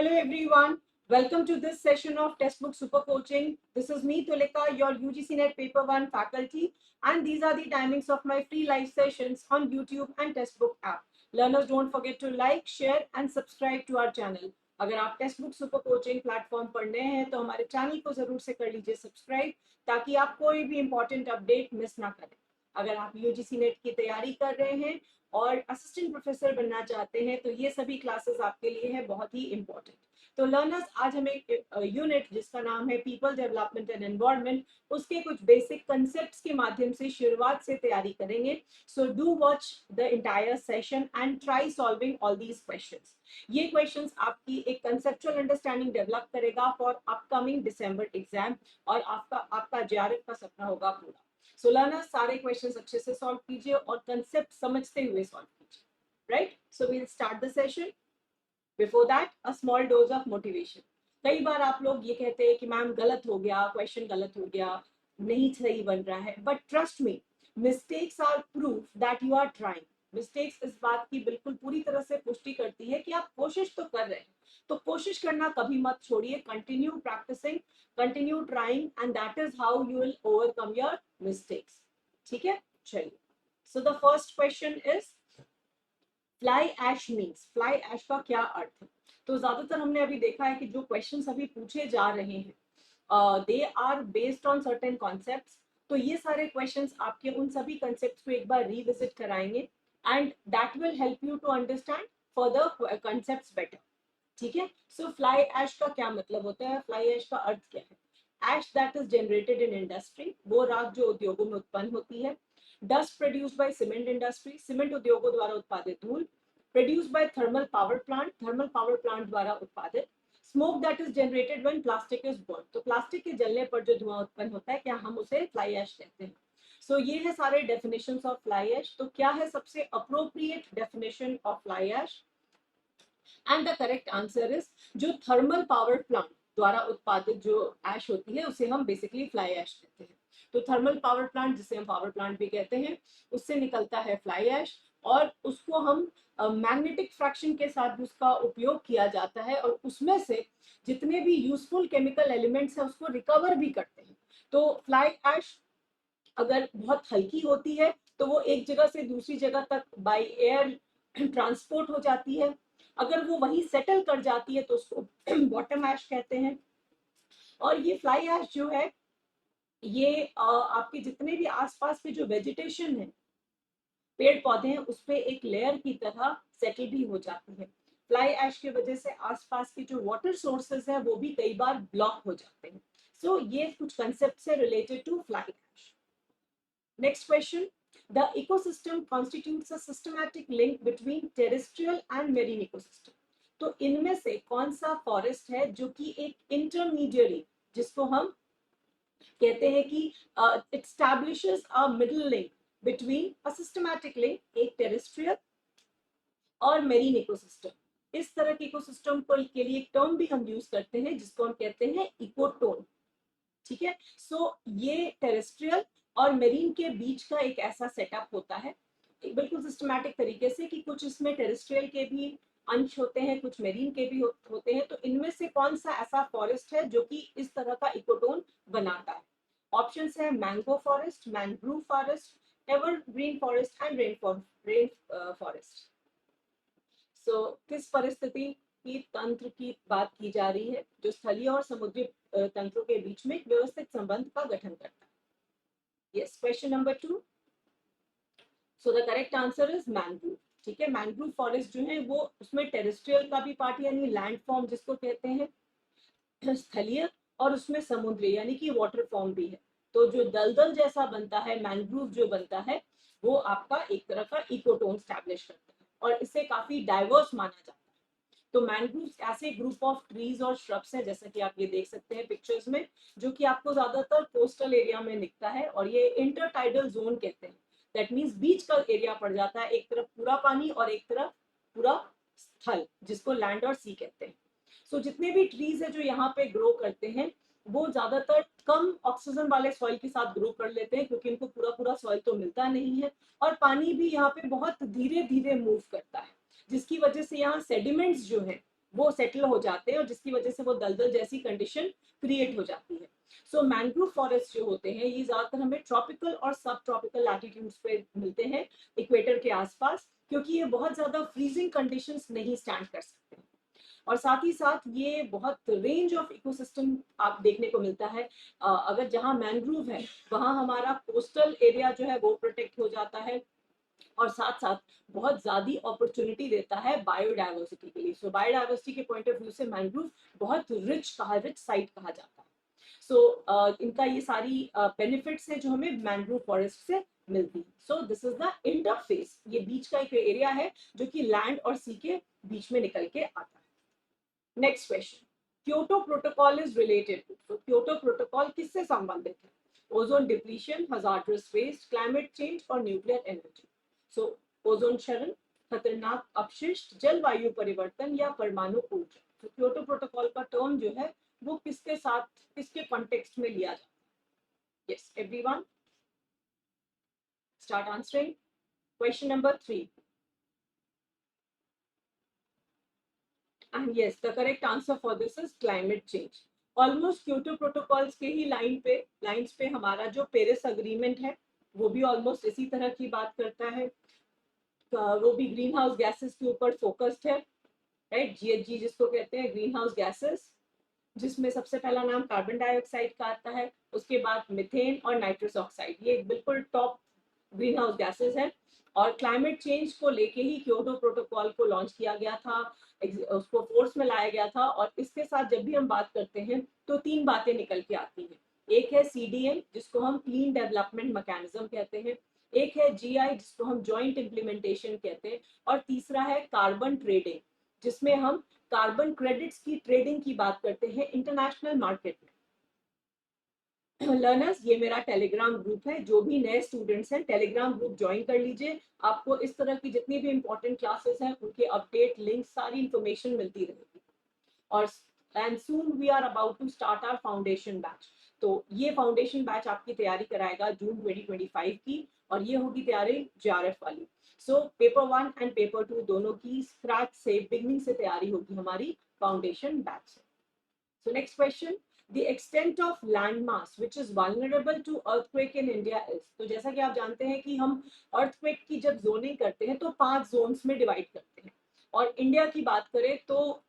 Hello everyone, welcome to this session of Textbook Super Coaching. This is me Tulika, your UGC NET Paper 1 faculty, and these are the timings of my free live sessions on YouTube and Textbook app. Learners, don't forget to like, share and subscribe to our channel. अगर आप textbook super coaching platform पर नए हैं तो हमारे channel को जरूर से कर लीजिए सब्सक्राइब ताकि आप कोई भी इंपॉर्टेंट अपडेट मिस ना करें। अगर आप यूजीसी नेट की तैयारी कर रहे हैं और असिस्टेंट प्रोफेसर बनना चाहते हैं तो ये सभी क्लासेस आपके लिए है बहुत ही इंपॉर्टेंट। तो लर्नर्स, आज हम एक यूनिट जिसका नाम है पीपल डेवलपमेंट एंड एनवायरनमेंट, उसके कुछ बेसिक कंसेप्ट्स के माध्यम से शुरुआत से तैयारी करेंगे। So do watch the entire session and try solving all these questions. ये क्वेश्चंस आपकी एक कंसेप्चुअल अंडरस्टैंडिंग डेवलप करेगा फॉर अपकमिंग दिसंबर एग्जाम, और आपका जेआरएफ का सपना होगा पूरा। सो लर्नर्स, सारे क्वेश्चंस अच्छे से सॉल्व कीजिए और कंसेप्ट समझते हुए सॉल्व कीजिए, right? So we will start the session. Before that a small dose of motivation. कई बार आप लोग ये कहते हैं कि मैम गलत हो गया, क्वेश्चन गलत हो गया, नहीं सही बन रहा है, but trust me, mistakes are proof that you are trying. Mistakes इस बात की बिल्कुल पूरी तरह से पुष्टि करती है कि आप कोशिश तो कर रहे हैं। तो कोशिश करना कभी मत छोड़िए, continue practising, continue trying, and that is how you will overcome your mistakes. ठीक है, चलिए। So the first question is fly ash means. Fly ash का क्या अर्थ है? तो ज्यादातर हमने अभी देखा है कि जो क्वेश्चंस अभी पूछे जा रहे हैं they are based on certain concepts. तो ये सारे क्वेश्चंस आपके उन सभी कॉन्सेप्ट्स को एक बार रिविजिट कराएंगे and that will help you to understand further concepts better. ठीक है, सो फ्लाई ऐश का क्या मतलब होता है, फ्लाई ऐश का अर्थ क्या है? Ash that is generated in industry, वो राख जो उद्योगों में उत्पन्न होती है। Dust produced by cement industry, cement उद्योगों द्वारा उत्पादित धूल। Produced by thermal power plant, thermal power plant द्वारा उत्पादित। Smoke that is generated when plastic is burn, तो प्लास्टिक के जलने पर जो धुआं उत्पन्न होता है, क्या हम उसे फ्लाई ऐश कहते हैं? सो ये है सारे डेफिनेशंस ऑफ फ्लाई ऐश। तो क्या है सबसे appropriate definition of fly ash? And the correct answer is, जो थर्मल पावर प्लांट द्वारा उत्पादित जो ऐश होती है उसे हम बेसिकली फ्लाई ऐश कहते हैं। तो थर्मल पावर प्लांट, जिसे हम पावर प्लांट भी कहते हैं, उससे निकलता है फ्लाई ऐश, और उसको हम मैग्नेटिक फ्रैक्शन के साथ उसका उपयोग किया जाता है और उसमें से जितने भी यूजफुल केमिकल एलिमेंट्स हैं उसको रिकवर भी करते हैं। तो फ्लाई ऐश अगर बहुत हल्की होती है तो वो एक जगह से दूसरी जगह तक बाय एयर ट्रांसपोर्ट हो जाती है। अगर वो वहीं सेटल कर जाती है तो उसको बॉटम ऐश कहते हैं। और ये फ्लाई ऐश जो है, ये आपके जितने भी आसपास के जो वेजिटेशन है, पेड़ पौधे हैं, उस पे एक लेयर की तरह सेटल भी हो जाती है। फ्लाई ऐश की वजह से आसपास के जो वाटर सोर्सेज है वो भी कई बार ब्लॉक हो जाते हैं। सो ये कुछ कंसेप्ट से related to fly ash. Next question, the ecosystem constitutes a systematic link between terrestrial and marine ecosystem। तो इनमें से कौन सा फॉरेस्ट है जो कि एक इंटरमीडिएरी, जिसको हम कहते हैं कि it establishes a middle link between a systematic link, एक टेरेस्ट्रियल और मेरीन इकोसिस्टम। इस तरह के इकोसिस्टम के लिए एक टर्म भी हम यूज करते हैं जिसको हम कहते हैं इकोटोन। ठीक है, सो ये टेरेस्ट्रियल और मेरीन के बीच का एक ऐसा सेटअप होता है बिल्कुल सिस्टमैटिक तरीके से कि कुछ इसमें टेरेस्ट्रियल के भी अंश होते हैं, कुछ मेरीन के भी होते हैं। तो इनमें से कौन सा ऐसा फॉरेस्ट है जो कि इस तरह का इकोटोन बनाता है? ऑप्शंस है mango forest, mangrove forest, evergreen forest and rain forest. So किस परिस्थिति की तंत्र की बात की जा रही है जो स्थलीय और समुद्री तंत्रों के बीच में एक व्यवस्थित संबंध का गठन करता है? Yes, question number 2। So the correct answer is mangrove. ठीक है, मैंग्रोव फॉरेस्ट जो है वो उसमें टेरेस्ट्रियल का भी पार्ट यानी लैंड फॉर्म जिसको कहते हैं, स्थलीय, और उसमें समुद्री यानी कि वाटर फॉर्म भी है। तो जो दलदल जैसा बनता है मैंग्रोव जो बनता है, वो आपका एक तरह का इकोटोन स्टैब्लिश करता है और इसे काफी डाइवर्स माना जाता है। तो मैंग्रोव्स ऐसे ग्रुप ऑफ ट्रीज और श्रब्स हैं, जैसा कि आप ये देख सकते हैं पिक्चर्स में, जो कि आपको ज्यादातर कोस्टल एरिया में दिखता है, और ये इंटरटाइडल जोन कहते हैं। दैट मीन्स बीच का एरिया पड़ जाता है, एक तरफ पूरा पानी और एक तरफ पूरा स्थल, जिसको लैंड और सी कहते हैं। सो जितने भी ट्रीज है जो यहाँ पे ग्रो करते हैं, वो ज्यादातर कम ऑक्सीजन वाले सॉइल के साथ ग्रो कर लेते हैं, क्योंकि इनको पूरा पूरा सॉइल तो मिलता नहीं है, और पानी भी यहाँ पे बहुत धीरे धीरे मूव करता है, जिसकी वजह से यहाँ सेडिमेंट्स जो है वो सेटल हो जाते हैं और जिसकी वजह से वो दलदल जैसी कंडीशन क्रिएट हो जाती है। सो मैंग्रोव फॉरेस्ट जो होते हैं ये ज्यादातर हमें ट्रॉपिकल और सब ट्रॉपिकल लैटिट्यूड्स पे मिलते हैं, इक्वेटर के आसपास, क्योंकि ये बहुत ज्यादा फ्रीजिंग कंडीशंस नहीं स्टैंड कर सकते। और साथ ही साथ ये बहुत रेंज ऑफ इकोसिस्टम आप देखने को मिलता है। अगर जहाँ मैंग्रोव है वहाँ हमारा कोस्टल एरिया जो है वो प्रोटेक्ट हो जाता है, और साथ साथ बहुत ज्यादा अपॉर्चुनिटी देता है बायोडाइवर्सिटी के लिए। सो बायोडाइवर्सिटी के पॉइंट ऑफ व्यू से मैंग्रोव बहुत रिच साइट कहा जाता है। सो इनका ये सारी बेनिफिट्स है जो हमें मैंग्रोव फॉरेस्ट से मिलती है। So this is the interface, ये बीच का एक एरिया है जो कि लैंड और सी के बीच में निकल के आता है। Next question, Kyoto protocol is related to, तो क्योटो प्रोटोकॉल किससे संबंधित है? Ozone depletion, hazardous waste, climate change और न्यूक्लियर एनर्जी। सो ओजोन क्षरण, खतरनाक अपशिष्ट, जलवायु परिवर्तन या परमाणु ऊर्जा। तो क्योटो प्रोटोकॉल का टर्म जो है वो किसके साथ, किसके कॉन्टेक्स्ट में लिया जाता है? Yes everyone, start answering. Question number 3, and yes the correct answer for this is climate change. Almost Kyoto protocols के ही लाइंस पे हमारा जो पेरिस अग्रीमेंट है वो भी ऑलमोस्ट इसी तरह की बात करता है। वो भी ग्रीन हाउस गैसेस के ऊपर फोकस्ड है, राइट, GHG जिसको कहते हैं ग्रीन हाउस गैसेस, जिसमें सबसे पहला नाम कार्बन डाइऑक्साइड का आता है, उसके बाद मिथेन और नाइट्रस ऑक्साइड, ये बिल्कुल टॉप ग्रीन हाउस गैसेस है। और क्लाइमेट चेंज को लेके ही क्योटो प्रोटोकॉल को लॉन्च किया गया था, उसको फोर्स में लाया गया था। और इसके साथ जब भी हम बात करते हैं तो 3 बातें निकल के आती हैं। एक है CDM जिसको हम क्लीन डेवलपमेंट मैकेनिज्म कहते हैं, एक है GI जिसको हम जॉइंट इम्प्लीमेंटेशन कहते हैं, और तीसरा है कार्बन ट्रेडिंग जिसमें हम कार्बन क्रेडिट्स की ट्रेडिंग की बात करते हैं इंटरनेशनल मार्केट में। लर्नर्स, ये मेरा टेलीग्राम ग्रुप है, जो भी नए स्टूडेंट्स हैं टेलीग्राम ग्रुप ज्वाइन कर लीजिए। आपको इस तरह की जितनी भी इंपॉर्टेंट क्लासेस हैं उनके अपडेट लिंक सारी इंफॉर्मेशन मिलती रहेगी। और and soon we are about to start our foundation batch. तो ये फाउंडेशन बैच आपकी तैयारी कराएगा जून 2025 की, और ये होगी तैयारी JRF वाली। सो पेपर 1 एंड पेपर 2 दोनों की स्क्रैच से बिगनिंग से तैयारी होगी हमारी फाउंडेशन बैच से। So next question, the extent of landmass which is vulnerable to earthquake in India is। तो जैसा कि आप जानते हैं कि हम earthquake की जब जोनिंग करते हैं तो 5 जोन्स में डिवाइड करते हैं, और इंडिया की बात करें तो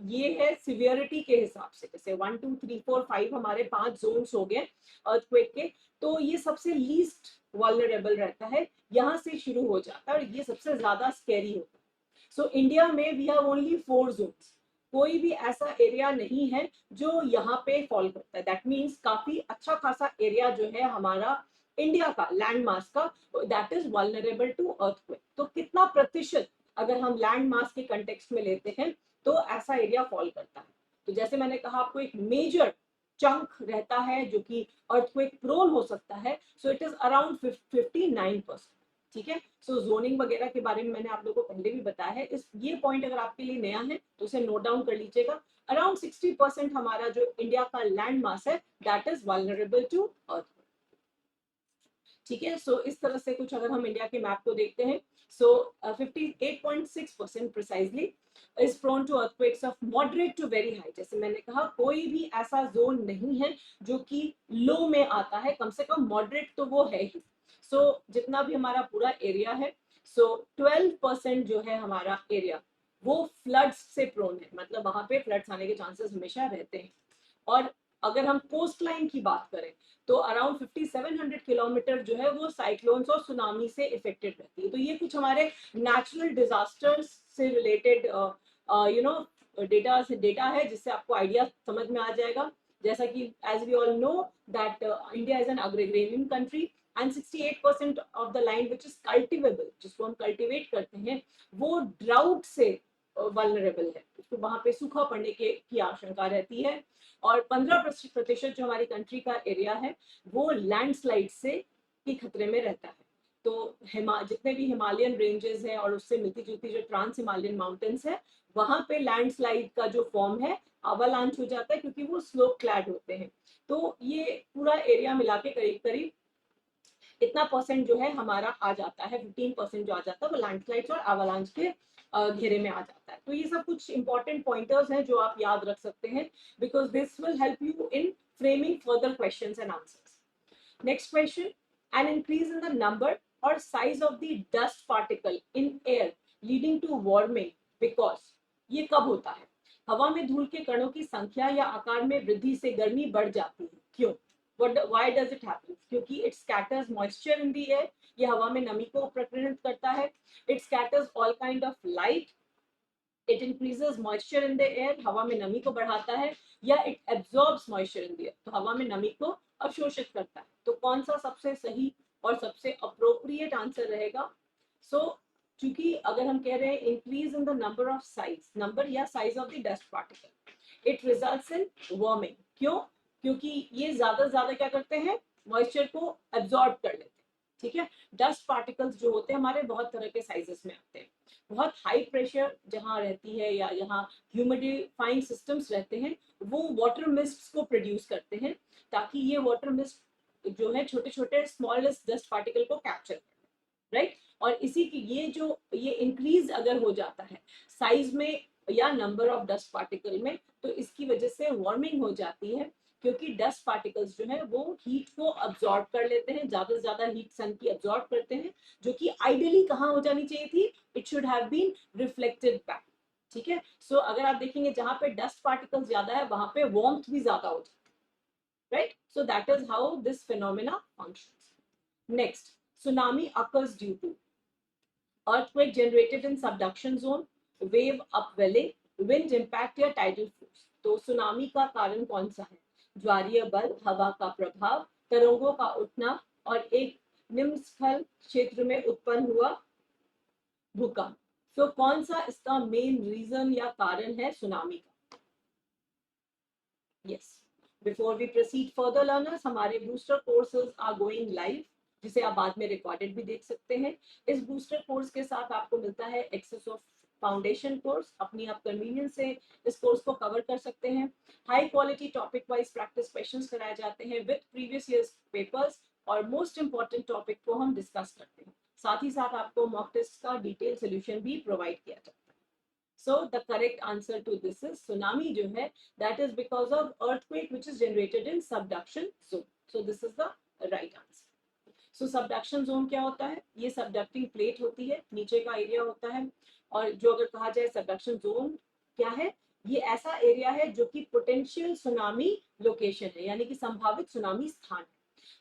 ये है सिवियरिटी के हिसाब से, जैसे 1 2 3 4 5 हमारे 5 जोन्स हो गए earthquake के, तो ये सबसे लीस्ट वल्नरेबल रहता है, यहाँ से शुरू हो जाता है और ये सबसे ज्यादा स्कैरी होता है। सो इंडिया में वी हैव ओनली 4 जोन्स, कोई भी ऐसा एरिया नहीं है जो यहाँ पे फॉल करता है। दैट मीन्स काफी अच्छा खासा एरिया जो है हमारा इंडिया का लैंड मास का, that is vulnerable to earthquake. तो कितना प्रतिशत अगर हम लैंड मास के कंटेक्स्ट में लेते हैं तो ऐसा एरिया फॉल करता है? तो जैसे मैंने कहा आपको एक मेजर चंक रहता है जो कि अर्थक्वेक प्रोन हो सकता है, सो इट इज अराउंड 59%। ठीक है, सो जोनिंग वगैरह के बारे में मैंने आप लोगों को पहले भी बताया है, इस ये पॉइंट अगर आपके लिए नया है तो उसे नोट डाउन कर लीजिएगा। अराउंड 60% हमारा जो इंडिया का लैंड मास है that is vulnerable to earth. ठीक है, सो इस तरह से कुछ अगर हम इंडिया के मैप को देखते हैं, so 58.6% precisely is prone to earthquakes of moderate to very high. जैसे मैंने कहा कोई भी ऐसा जोन नहीं है जो कि लो में आता है, कम से कम मॉडरेट तो वो है ही। सो जितना भी हमारा पूरा एरिया है, सो 12% जो है हमारा एरिया वो फ्लड्स से प्रोन है, मतलब वहां पे फ्लड्स आने के चांसेस हमेशा रहते हैं। और अगर हम कोस्ट लाइन की बात करें तो अराउंड 5700 किलोमीटर जो है वो साइक्लोन्स और सुनामी से इफेक्टेड रहती है। तो ये कुछ हमारे नेचुरल डिजास्टर्स से रिलेटेड डेटा है जिससे आपको आइडिया समझ में आ जाएगा। जैसा कि as we all know that India is an agrarian country and 68% of the land which is cultivable, जिसको हम कल्टिवेट करते हैं, वो ड्राउट से वल्नरेबल है, तो वहां पे सूखा पड़ने की आशंका रहती है। और 15% जो हमारी कंट्री का एरिया है वो लैंडस्लाइड से की खतरे में रहता है। तो जितने भी हिमालयन रेंजेस हैं और उससे मिलती जुलती जो ट्रांस हिमालयन माउंटेन्स है, वहां पे लैंडस्लाइड का जो फॉर्म है अवालांच हो जाता है क्योंकि वो स्लोप क्लैड होते हैं। तो ये पूरा एरिया मिला के करीब करीब इतना परसेंट जो है हमारा आ जाता है, 15% जो आ जाता है वो लैंडस्लाइड्स और avalanche के घेरे में आ जाता है। तो ये सब कुछ इंपॉर्टेंट पॉइंटर्स हैं जो आप याद रख सकते हैं, because this will help you in framing further questions and answers. Next question, an increase in the number or size of the dust particle in air leading to warming because, ये कब होता है? हवा में धूल के कणों की संख्या या आकार में वृद्धि से गर्मी बढ़ जाती है, क्यों? Why does it happen? क्योंकि it scatters moisture in the air, ये हवा में नमी को प्रकीर्णित करता है. It scatters all kind of light. It increases moisture in the air, हवा में नमी को बढ़ाता है. या it absorbs moisture in the air, तो हवा में नमी को अवशोषित करता है. तो कौन सा सबसे सही और सबसे अप्रोप्रिएट आंसर रहेगा? सो क्योंकि अगर हम कह रहे हैं increase in the number of size, number या size of the dust particle, it results in warming. क्यों? क्योंकि ये ज्यादा क्या करते हैं, मॉइस्चर को एब्जॉर्ब कर लेते हैं. ठीक है, डस्ट पार्टिकल्स जो होते हैं हमारे बहुत तरह के साइजेस में आते हैं. बहुत हाई प्रेशर जहाँ रहती है या यहाँ ह्यूमिडिफाइंग सिस्टम्स रहते हैं, वो वाटर मिस्ट को प्रोड्यूस करते हैं, ताकि ये वाटर मिस्ट जो है छोटे छोटे स्मॉलेस्ट डस्ट पार्टिकल को कैप्चर करें, राइट. और इसी की ये इंक्रीज अगर हो जाता है साइज में या नंबर ऑफ डस्ट पार्टिकल में, तो इसकी वजह से वार्मिंग हो जाती है, क्योंकि डस्ट पार्टिकल्स जो है वो हीट को अब्सॉर्ब कर लेते हैं, ज्यादा से ज्यादा हीट सन की अब्सॉर्ब करते हैं, जो कि आइडियली कहाँ हो जानी चाहिए थी, it should have been reflected back. ठीक है, सो अगर आप देखेंगे जहां पे डस्ट पार्टिकल्स ज्यादा है वहां पे वार्मथ भी ज्यादा हो जाती है, right. So that is how this phenomena functions. Next, tsunami occurs due to earthquake generated in subduction zone, wave upwelling, wind impact या tidal force. तो सुनामी का कारण कौन सा है? ज्वारीय बल, हवा का प्रभाव, तरंगों का उठना और एक निम्नस्थल क्षेत्र में उत्पन्न हुआ भूकंप. तो कौन सा इसका मेन रीजन या कारण है सुनामी का? Yes, before we proceed further learners, हमारे booster courses are going live, जिसे आप बाद में रिकॉर्डेड भी देख सकते हैं. इस बूस्टर कोर्स के साथ आपको मिलता है एक्सेस ऑफ फाउंडेशन कोर्स. अपनी आप कन्वीनियंस से इस कोर्स को कवर कर सकते हैं. High quality topic wise practice questions कराए जाते हैं विद प्रीवियस ईयर्स पेपर्स, और मोस्ट इंपॉर्टेंट टॉपिक को हम डिस्कस करते हैं. साथ ही साथ आपको मॉक टेस्ट का डिटेल सोल्यूशन भी प्रोवाइड किया जाता है. So the correct answer to this is tsunami जो है, that is because of earthquake which is generated in subduction zone. So this is the right answer. So subduction zone क्या होता है? ये subducting plate होती है, नीचे का एरिया होता है. और जो अगर कहा जाए subduction zone क्या है, ये ऐसा एरिया है जो कि पोटेंशियल सुनामी लोकेशन है, यानी कि संभावित सुनामी स्थान है.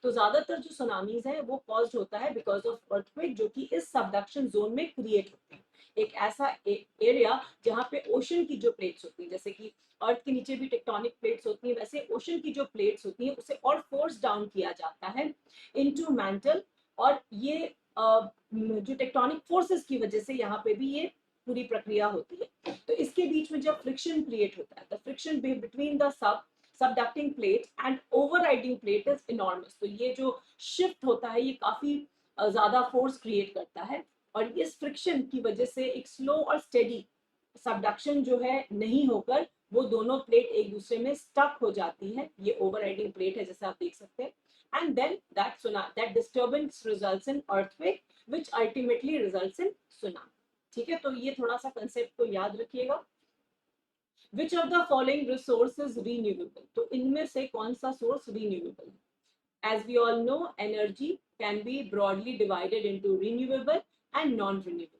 तो ज्यादातर जो सुनामीज है वो कॉज्ड होता है बिकॉज ऑफ अर्थक्वेक, जो कि इस सबडक्शन जोन में क्रिएट होते हैं. एक ऐसा एरिया जहाँ पे ओशन की जो प्लेट्स होती हैं, जैसे कि अर्थ के नीचे भी टेक्टोनिक प्लेट्स होती हैं, वैसे ओशन की जो प्लेट्स होती हैं उसे और फोर्स डाउन किया जाता है इनटू मैंटल. और ये जो टेक्टोनिक फोर्सेस की वजह से यहाँ पे भी ये पूरी प्रक्रिया होती है. तो इसके बीच में जब फ्रिक्शन क्रिएट होता है, the friction between the subducting plate and overriding plate is enormous. तो ये जो शिफ्ट होता है ये काफी ज्यादा फोर्स क्रिएट करता है, और इस फ्रिक्शन की वजह से एक स्लो और स्टेडी सबडक्शन जो है नहीं होकर वो दोनों प्लेट एक दूसरे में स्टक हो जाती है. ये ओवरराइडिंग प्लेट है जैसे आप देख सकते हैं. And then that disturbance results in earthquake which ultimately results in tsunami. ठीक है, तो ये थोड़ा सा कंसेप्ट को याद रखिएगा. Which of the following resource is renewable? तो इनमें से कौन सा सोर्स रिन्यूएबल है? As we all know, energy can be broadly divided into renewable and non-renewable.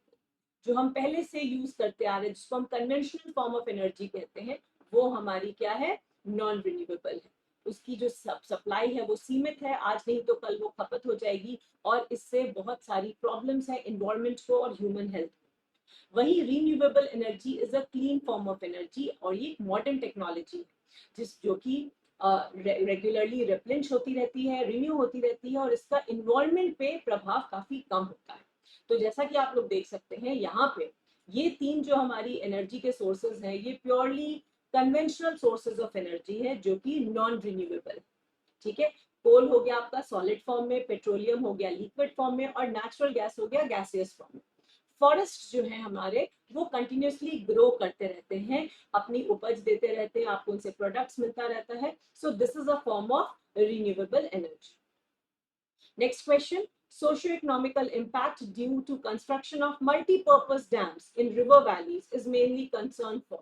जो हम पहले से यूज करते आ रहे हैं, जिसको हम कन्वेंशनल फॉर्म ऑफ एनर्जी कहते हैं, वो हमारी क्या है? नॉन रिन्यूएबल है. उसकी जो सप्लाई है वो सीमित है, आज नहीं तो कल वो खपत हो जाएगी, और इससे बहुत सारी प्रॉब्लम्स है इन्वायरमेंट को और ह्यूमन हेल्थ. वही renewable energy is a clean form of energy, और ये मॉडर्न टेक्नोलॉजी है जो कि रेगुलरली रिप्लेनिश होती रहती है, रिन्यू होती रहती है, और इसका इन्वायरमेंट पे प्रभाव काफी कम होता है. तो जैसा कि आप लोग देख सकते हैं यहाँ पे ये तीन जो हमारी एनर्जी के सोर्सेज हैं, ये purely conventional sources of energy है जो कि नॉन रिन्यूएबल है. ठीक है, कोल हो गया आपका सॉलिड फॉर्म में, पेट्रोलियम हो गया लिक्विड फॉर्म में, और नेचुरल गैस हो गया गैसियस फॉर्म में. फॉरेस्ट जो है हमारे वो कंटिन्यूसली ग्रो करते रहते हैं, अपनी उपज देते रहते हैं, आपको उनसे प्रोडक्ट्स मिलता रहता है. So this is a form of renewable energy. Next question. Socio-economical impact due to construction of multi-purpose dams in river valleys is mainly concerned for.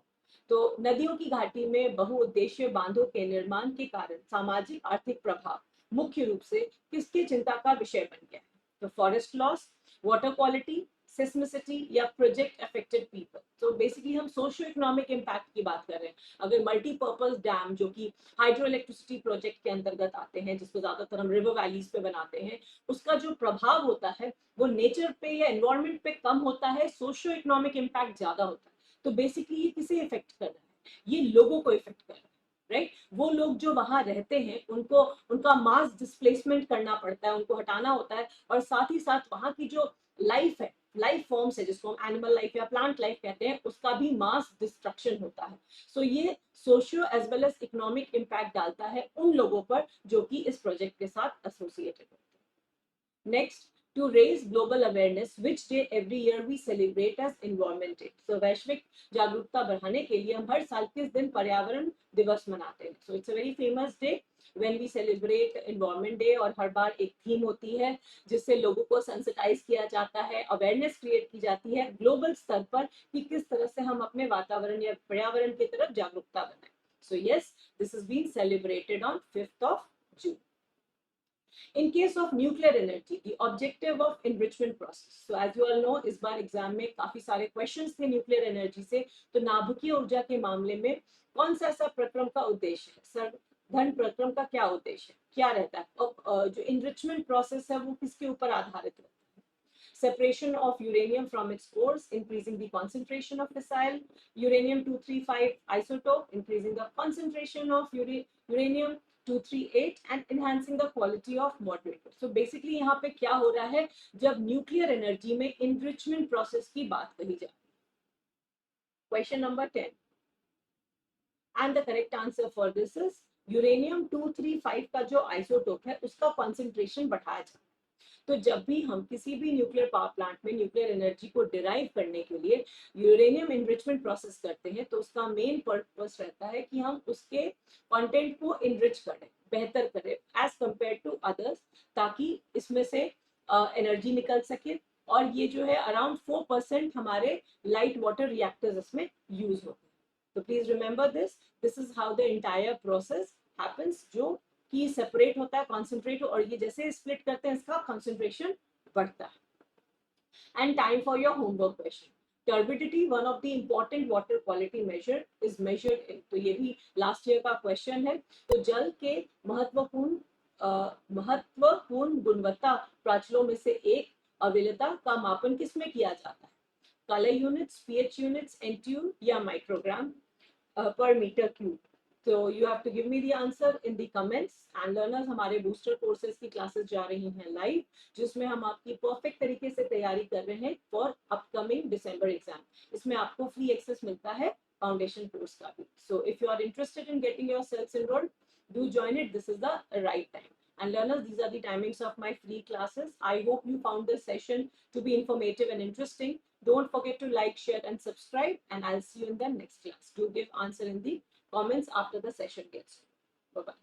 तो नदियों की घाटी में बहुउद्देशीय बांधों के निर्माण के कारण सामाजिक आर्थिक प्रभाव मुख्य रूप से किसके चिंता का विषय बन गया है? तो फॉरेस्ट लॉस, वाटर क्वालिटी, सेस्मिसिटी या प्रोजेक्ट अफेक्टेड पीपल. तो बेसिकली हम सोशियो इकोनॉमिक इम्पैक्ट की बात कर रहे हैं. अगर मल्टीपर्पज डैम जो कि हाइड्रो इलेक्ट्रिसिटी प्रोजेक्ट के अंतर्गत आते हैं, जिसको ज्यादातर हम रिवर वैलीज पे बनाते हैं, उसका जो प्रभाव होता है वो नेचर पे या एनवायरमेंट पे कम होता है, सोशियो इकोनॉमिक इम्पैक्ट ज्यादा होता है. तो बेसिकली ये किसे इफेक्ट कर रहा है? ये लोगों को इफेक्ट कर रहा है, राइट? वो लोग जो वहां रहते हैं उनको उनका मास डिस्प्लेसमेंट करना पड़ता है, उनको हटाना होता है, और साथ ही साथ वहां की जो लाइफ है, लाइफ फॉर्म्स है जिसको हम एनिमल लाइफ या प्लांट लाइफ कहते हैं, उसका भी मास डिस्ट्रक्शन होता है. सो ये socio as well as economic impact डालता है उन लोगों पर जो कि इस प्रोजेक्ट के साथ एसोसिएटेड होते हैं. Next, to raise global awareness, which day every year we celebrate as Environment Day. So वैश्विक जागरूकता बढ़ाने के लिए हम हर साल किस दिन पर्यावरण दिवस मनाते हैं? So it's a very famous day when we celebrate Environment Day, और हर बार एक थीम होती है जिससे लोगों को सेंसिटाइज किया जाता है, अवेयरनेस क्रिएट की जाती है ग्लोबल स्तर पर कि किस तरह से हम अपने वातावरण या पर्यावरण की तरफ जागरूकता बनाएं. So yes, this is being celebrated on 5th of June. In case of nuclear energy, the objective of enrichment process. So as you all know, इस बार एग्जाम में काफी सारे क्वेश्चंस थे न्यूक्लियर एनर्जी से. तो नाभिकीय ऊर्जा के मामले में कौन सा ऐसा प्रक्रम का उद्देश्य है? सर, धन प्रक्रम का क्या उद्देश्य है, क्या रहता है? और जो इनरिचमेंट प्रोसेस है वो किसके ऊपर आधारित रहता है? Separation of uranium from its cores, increasing the concentration of fissile uranium-235 isotope, increasing the concentration of uranium 238 and enhancing the quality of moderator. So basically यहाँ पे क्या हो रहा है, जब न्यूक्लियर एनर्जी में enrichment process की बात कही जाती है. Question number 10. And the correct answer for this is uranium 235 का जो आइसोटोप है उसका concentration बढ़ाया जाए. तो जब भी हम किसी भी न्यूक्लियर पावर प्लांट में न्यूक्लियर एनर्जी को डिराइव करने के लिए यूरेनियम एनरिचमेंट प्रोसेस करते हैं, तो उसका मेन पर्पस रहता है कि हम उसके कंटेंट को इनरिच करें, बेहतर करें एज कंपेयर टू अदर्स, ताकि इसमें से एनर्जी निकल सके. और ये जो है अराउंड 4% हमारे लाइट वाटर रिएक्टर्स इसमें यूज होते हैं. तो please remember this is how the entire process happens, जो कि सेपरेट होता है कॉन्सेंट्रेट, और ये जैसे स्प्लिट करते हैं इसका कॉन्सेंट्रेशन बढ़ता है. And time for your homework question. Turbidity, one of the important water quality measure, is measured in. तो ये भी लास्ट ईयर का क्वेश्चन है. तो जल के महत्वपूर्ण गुणवत्ता प्राचलों में से एक अविलता का मापन किसमें किया जाता है? Colour units, pH units, NTU या microgram per meter cube. So you have to give me the answer in the comments. And learners, हमारे booster courses की classes जा रही हैं live, जिसमें हम आपकी perfect तरीके से तैयारी कर रहे हैं for upcoming December exam. इसमें आपको free access मिलता है foundation course का भी. So if you are interested in getting yourselves enrolled, do join it. This is the right time. And learners, these are the timings of my free classes. I hope you found this session to be informative and interesting. Don't forget to like, share, and subscribe. And I'll see you in the next class. Do give answer in the comments after the session gets over. Bye-bye.